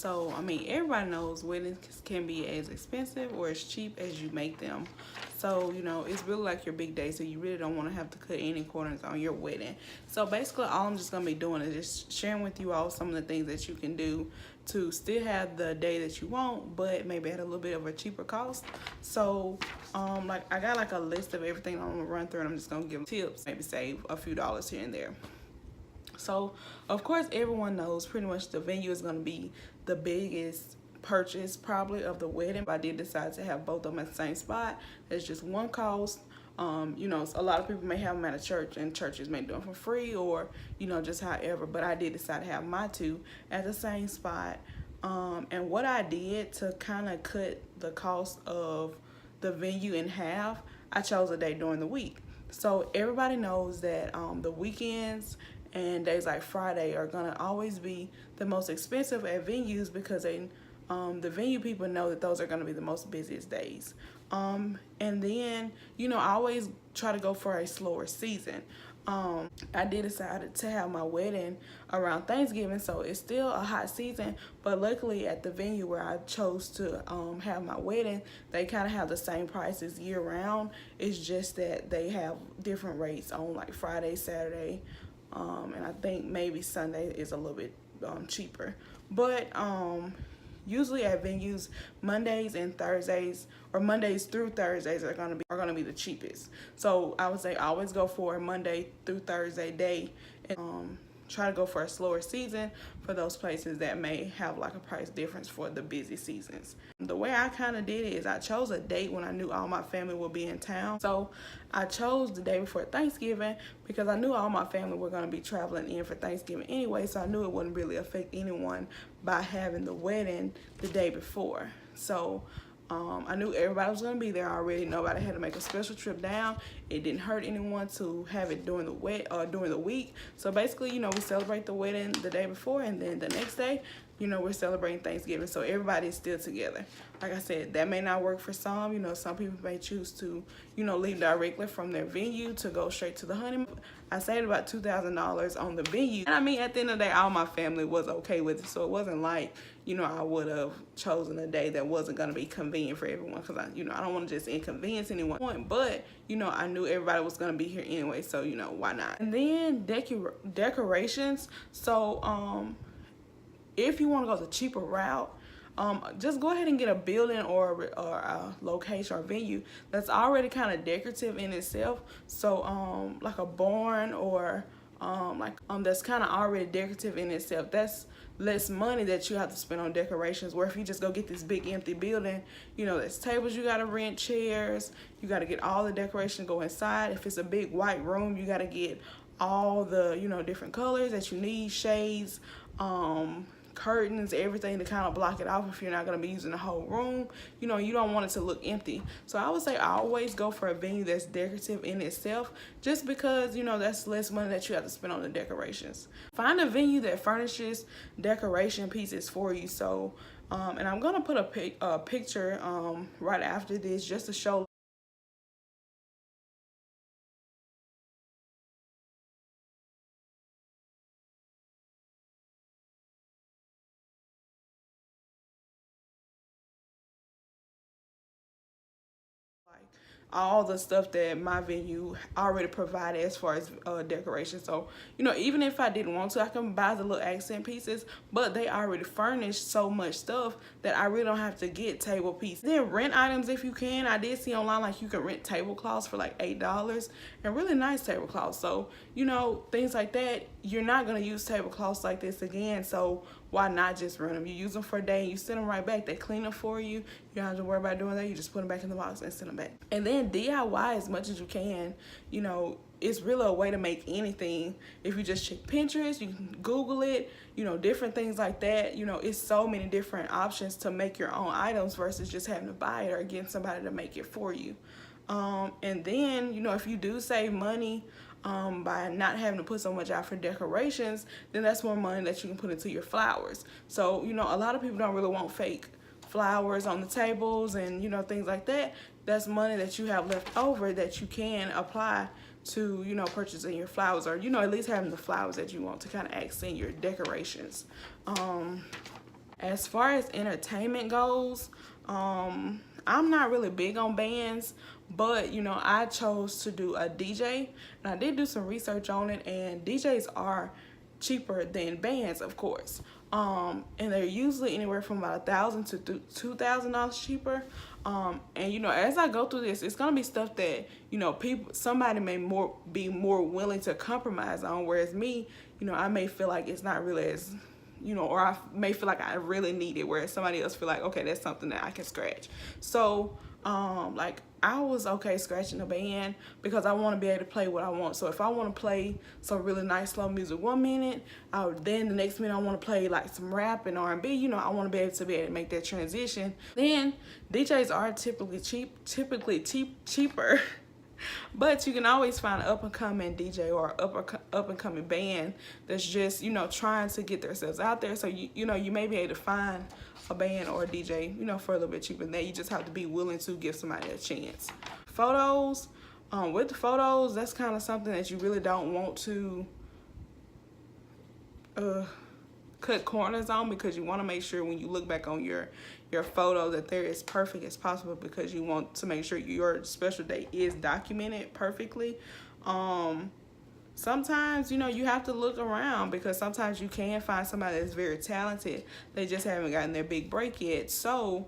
So, I mean, everybody knows weddings can be as expensive or as cheap as you make them. So, you know, it's really like your big day, so you really don't want to have to cut any corners on your wedding. So basically, all I'm just going to be doing is just sharing with you all some of the things that you can do to still have the day that you want, but maybe at a little bit of a cheaper cost. So, like, I got like a list of everything I'm going to run through, and I'm just going to give tips, maybe save a few dollars here and there. So, of course, everyone knows pretty much the venue is going to be the biggest purchase probably of the wedding. But I did decide to have both of them at the same spot. There's just one cost. You know, a lot of people may have them at a church, and churches may do them for free, or, you know, just however. But I did decide to have my two at the same spot. And what I did to kind of cut the cost of the venue in half, I chose a day during the week. So everybody knows that the weekends and days like Friday are gonna always be the most expensive at venues, because the venue people know that those are gonna be the most busiest days. And then, you know, I always try to go for a slower season. I did decide to have my wedding around Thanksgiving, so it's still a hot season, but luckily at the venue where I chose to have my wedding, they kind of have the same prices year round. It's just that they have different rates on like Friday, Saturday, and I think maybe Sunday is a little bit cheaper. But usually at venues, Mondays and Thursdays, or Mondays through Thursdays, are gonna be the cheapest. So I would say always go for a Monday through Thursday day, and try to go for a slower season for those places that may have like a price difference for the busy seasons. The way I kind of did it is I chose a date when I knew all my family would be in town. So I chose the day before Thanksgiving because I knew all my family were going to be traveling in for Thanksgiving anyway, so I knew it wouldn't really affect anyone by having the wedding the day before. So I knew everybody was going to be there already. Nobody had to make a special trip down. It didn't hurt anyone to have it during the week. So basically, you know, we celebrate the wedding the day before, and then the next day, you know, we're celebrating Thanksgiving. So everybody is still together. Like I said, that may not work for some. You know, some people may choose to, you know, leave directly from their venue to go straight to the honeymoon. I saved about $2,000 on the venue. And I mean, at the end of the day, all my family was okay with it. So it wasn't like, you know, I would have chosen a day that wasn't going to be convenient for everyone, because I don't want to just inconvenience anyone. But, you know, I knew everybody was going to be here anyway, so, you know, why not? And then decorations. So if you want to go the cheaper route, just go ahead and get a building or a location or venue that's already kind of decorative in itself. So like a barn, or that's kind of already decorative in itself. That's less money that you have to spend on decorations, where if you just go get this big empty building, you know, there's tables you got to rent, chairs, you got to get all the decoration go inside. If it's a big white room, you got to get all the, you know, different colors that you need, shades, curtains, everything to kind of block it off if you're not going to be using the whole room. You know, you don't want it to look empty. So I would say I always go for a venue that's decorative in itself, just because, you know, that's less money that you have to spend on the decorations. Find a venue that furnishes decoration pieces for you. So and I'm going to put a picture right after this, just to show all the stuff that my venue already provided as far as decoration. So, you know, even if I didn't want to, I can buy the little accent pieces, but they already furnish so much stuff that I really don't have to get table pieces. Then rent items if you can. I did see online like you can rent tablecloths for like $8, and really nice tablecloths. So, you know, things like that. You're not going to use tablecloths like this again, so why not just rent them? You use them for a day and you send them right back. They clean them for you. You don't have to worry about doing that. You just put them back in the box and send them back. And then DIY as much as you can. You know, it's really a way to make anything. If you just check Pinterest, you can Google it, you know, different things like that. You know, it's so many different options to make your own items versus just having to buy it or getting somebody to make it for you. And then, you know, if you do save money by not having to put so much out for decorations, then that's more money that you can put into your flowers. So, you know, a lot of people don't really want fake flowers on the tables and, you know, things like that. That's money that you have left over that you can apply to, you know, purchasing your flowers, or, you know, at least having the flowers that you want to kind of accent your decorations. As far as entertainment goes, I'm not really big on bands, but you know, I chose to do a DJ, and I did do some research on it, and DJs are cheaper than bands, of course. And they're usually anywhere from about $1,000 to $2,000 cheaper. And you know, as I go through this, it's gonna be stuff that, you know, somebody may be more willing to compromise on, whereas me, you know, I may feel like it's not really as, you know, or I may feel like I really need it, whereas somebody else feel like, okay, that's something that I can scratch. So like I was okay scratching a band because I want to be able to play what I want. So if I want to play some really nice slow music 1 minute, then the next minute I want to play like some rap and R&B, you know, I want to be able to make that transition. Then DJs are typically cheaper. But you can always find an up-and-coming DJ or up-and-coming band that's just, you know, trying to get themselves out there. So, you know, you may be able to find a band or a DJ, you know, for a little bit cheaper than that. You just have to be willing to give somebody a chance. Photos, with the photos, that's kind of something that you really don't want to cut corners on, because you want to make sure when you look back on your photo that they're as perfect as possible, because you want to make sure your special day is documented perfectly. Sometimes, you know, you have to look around, because sometimes you can find somebody that's very talented. They just haven't gotten their big break yet. So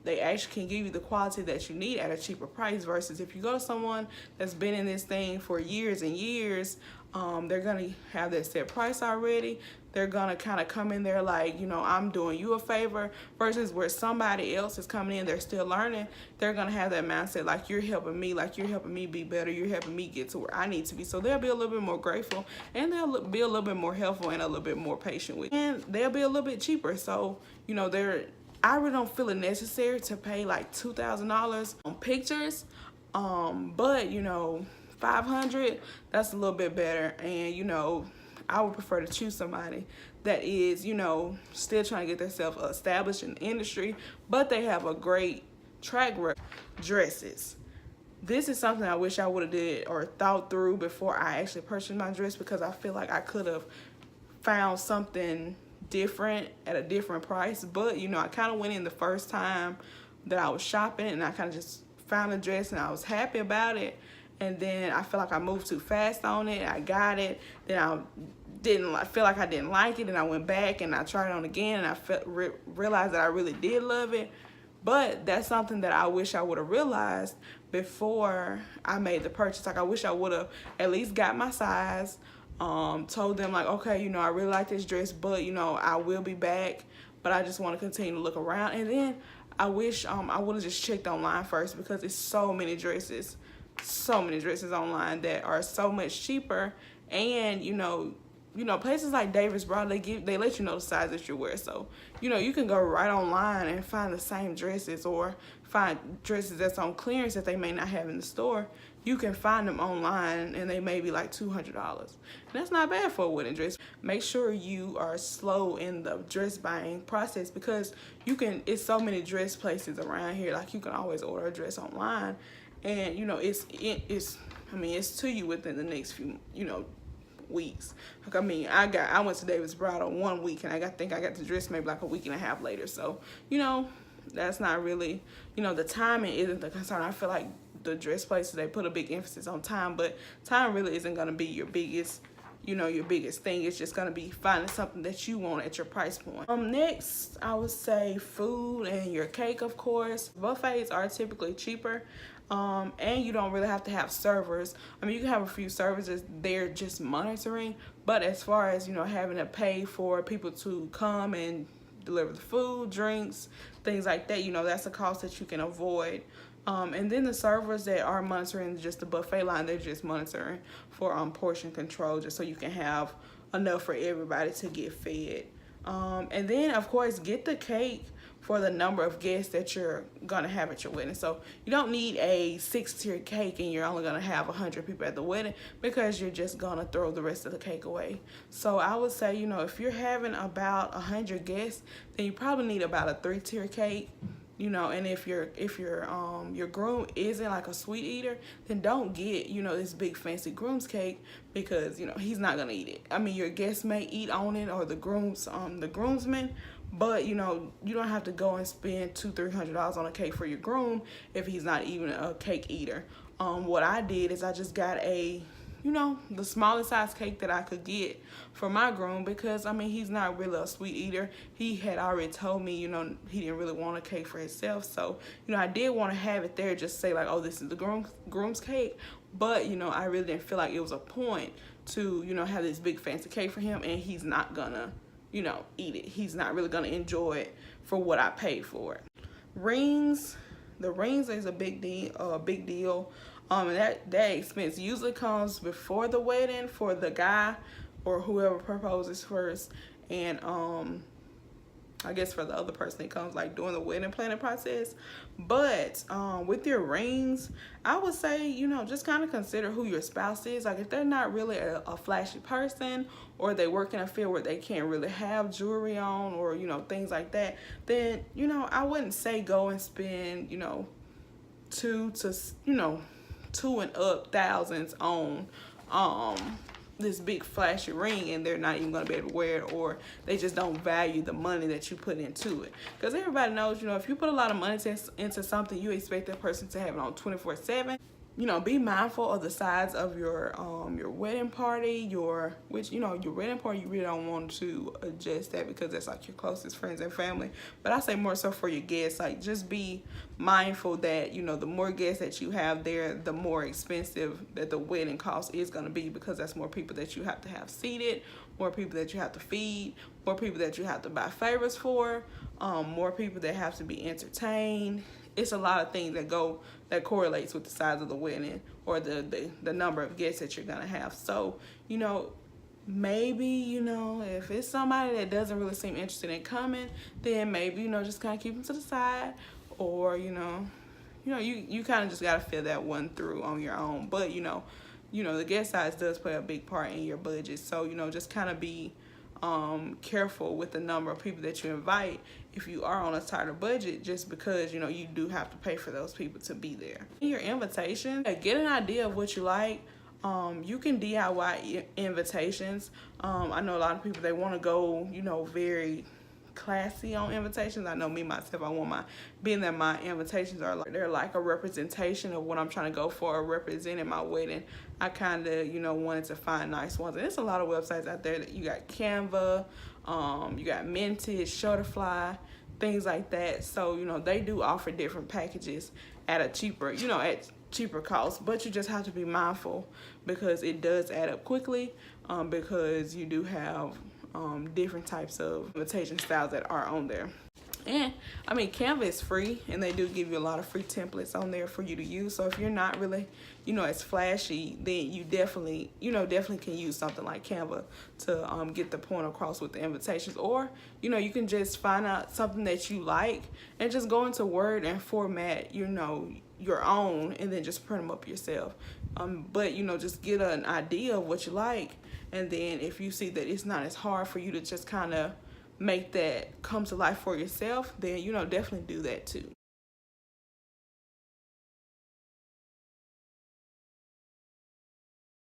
they actually can give you the quality that you need at a cheaper price, versus if you go to someone that's been in this thing for years and years, they're gonna have that set price already. They're gonna kind of come in there like, you know, I'm doing you a favor, versus where somebody else is coming in, they're still learning. They're gonna have that mindset like, you're helping me be better, you're helping me get to where I need to be. So they'll be a little bit more grateful, and they'll be a little bit more helpful, and a little bit more patient with you. And they'll be a little bit cheaper. So, you know, I really don't feel it necessary to pay like $2,000 on pictures. But you know, $500, that's a little bit better. And you know, I would prefer to choose somebody that is, you know, still trying to get themselves established in the industry, but they have a great track record. Dresses. This is something I wish I would have did or thought through before I actually purchased my dress, because I feel like I could have found something different at a different price. But you know, I kind of went in the first time that I was shopping, and I kind of just found a dress and I was happy about it, and then I feel like I moved too fast on it. I got it, then I feel like I didn't like it, and I went back and I tried it on again, and I realized that I really did love it. But that's something that I wish I would have realized before I made the purchase. Like, I wish I would have at least got my size, told them like, okay, you know, I really like this dress, but you know, I will be back, but I just want to continue to look around. And then I wish I would have just checked online first, because it's so many dresses online that are so much cheaper. And you know, places like David's Bra, they let you know the size that you wear. So you know, you can go right online and find the same dresses, or find dresses that's on clearance that they may not have in the store. You can find them online, and they may be like $200. And that's not bad for a wedding dress. Make sure you are slow in the dress buying process, because it's so many dress places around here. Like, you can always order a dress online, and you know, it's to you within the next few, you know, weeks. Like, I mean, I went to David's Bridal 1 week, and I think I got the dress maybe like a week and a half later. So you know, that's not really, you know, the timing isn't the concern. I feel like the dress places, they put a big emphasis on time, but time really isn't going to be your biggest thing. It's just going to be finding something that you want at your price point. Next, I would say food and your cake, of course. Buffets are typically cheaper, and you don't really have to have servers. I mean, you can have a few servers, they're just monitoring, but as far as, you know, having to pay for people to come and deliver the food, drinks, things like that, you know, that's a cost that you can avoid. And then the servers that are monitoring just the buffet line, they're just monitoring for portion control, just so you can have enough for everybody to get fed. And then, of course, get the cake for the number of guests that you're gonna have at your wedding. So you don't need a 6-tier cake and you're only gonna have 100 people at the wedding, because you're just gonna throw the rest of the cake away. So I would say, you know, if you're having about 100 guests, then you probably need about a 3-tier cake. You know, and if your groom isn't like a sweet eater, then don't get, you know, this big fancy groom's cake, because, you know, he's not gonna eat it. I mean, your guests may eat on it, or the groomsmen, But you know, you don't have to go and spend $200-300 on a cake for your groom if he's not even a cake eater. What I did is I just got a, you know, the smallest size cake that I could get for my groom, because I mean, he's not really a sweet eater. He had already told me, you know, he didn't really want a cake for himself. So, you know, I did want to have it there, just say like, oh, this is the groom's cake. But, you know, I really didn't feel like it was a point to, you know, have this big fancy cake for him and he's not gonna, you know, eat it. He's not really gonna enjoy it for what I paid for it. Rings, the rings is a big deal. And that expense usually comes before the wedding for the guy or whoever proposes first, and I guess for the other person it comes like during the wedding planning process. But with your rings, I would say, you know, just kind of consider who your spouse is. Like if they're not really a flashy person, or they work in a field where they can't really have jewelry on, or you know, things like that, then you know, I wouldn't say go and spend, you know, two and up thousands on this big flashy ring, and they're not even going to be able to wear it, or they just don't value the money that you put into it. Because everybody knows, you know, if you put a lot of money into something, you expect that person to have it on 24/7. You know, be mindful of the size of your wedding party, your wedding party, you really don't want to adjust that because that's like your closest friends and family. But I say more so for your guests, like just be mindful that, you know, the more guests that you have there, the more expensive that the wedding cost is going to be, because that's more people that you have to have seated, more people that you have to feed, more people that you have to buy favors for, more people that have to be entertained. It's a lot of things that correlates with the size of the wedding, or the number of guests that you're gonna have. So, you know, maybe, you know, if it's somebody that doesn't really seem interested in coming, then maybe, you know, just kind of keep them to the side, or you kind of just gotta feel that one through on your own. But you know, the guest size does play a big part in your budget. So, you know, just kind of be careful with the number of people that you invite if you are on a tighter budget, just because, you know, you do have to pay for those people to be there. In your invitation, get an idea of what you like. You can DIY invitations. I know a lot of people, they want to go, you know, very classy on invitations. I know me myself, I want my invitations are like, they're like a representation of what I'm trying to go for, representing my wedding. I kind of, you know, wanted to find nice ones, and there's a lot of websites out there that you got Canva, you got Minted, Shutterfly, things like that. So, you know, they do offer different packages at a cheaper cost, but you just have to be mindful, because it does add up quickly, because you do have different types of invitation styles that are on there. And I mean, Canva is free, and they do give you a lot of free templates on there for you to use. So if you're not really, you know, as flashy, then you definitely can use something like Canva to get the point across with the invitations. Or, you know, you can just find out something that you like and just go into Word and format, you know, your own, and then just print them up yourself. But, you know, just get an idea of what you like, and then if you see that it's not as hard for you to just kind of make that come to life for yourself, then, you know, definitely do that too.